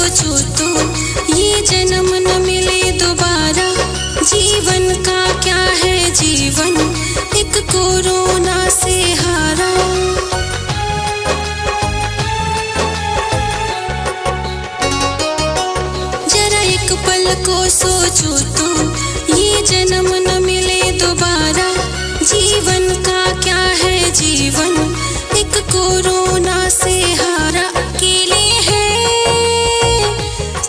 सोचो तो ये जन्म न मिले दोबारा। जीवन का क्या है जीवन, एक कोरोना से हारा। जरा एक पल को सोचो तो ये जन्म न मिले दोबारा। जीवन का क्या है जीवन, एक कोरोना से हारा। अकेले है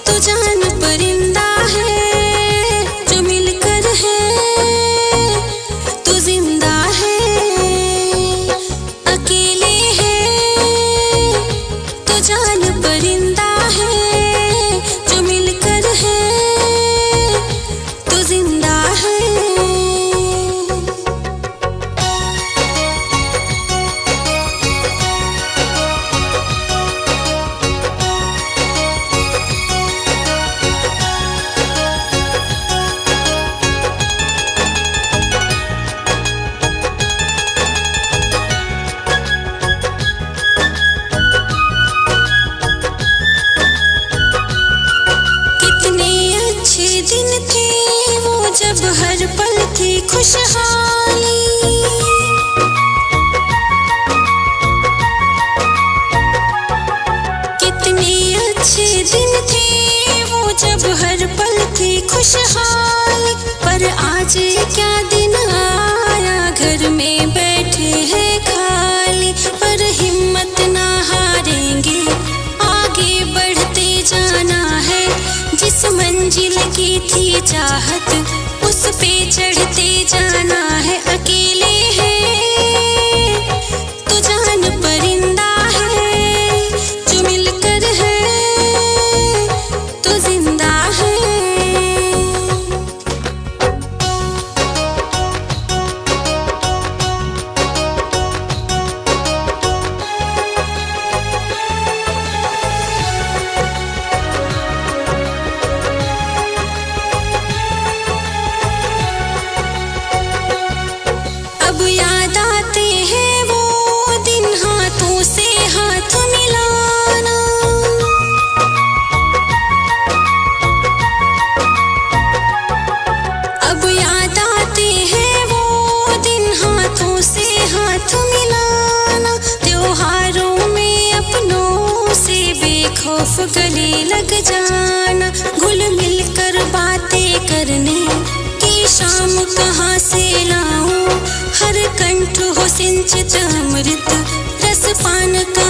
तो जान परिंदा है, जो मिलकर है तो जिंदा है। अकेले है तो जान परिंदा है, जो मिलकर है तो जिंदा है। दिन थे वो जब हर पल थी खुशहाली। कितने अच्छे दिन थे वो जब हर पल थी खुशहाली। पर आज क्या दिन आया, घर में बैठे हैं खाली। पर हिम्मत ना हारेंगे, आगे बढ़ते जाना है। जिस मंजिल की थी चाहत, उस पे चढ़ते जाना है। अकेले है तो जान परिंदा है, जो मिलकर है तो जिंदा है। अब याद आते हैं वो दिन, हाथों से हाथ मिलाना। अब याद आते हैं वो दिन, हाथों से हाथ मिलाना। त्योहारों में अपनों से बेखौफ गले लग जाना। घुल मिल कर बातें करने की शाम कहाँ से लाऊं। हर कंठ हो सिंचित अमृत, रस पान का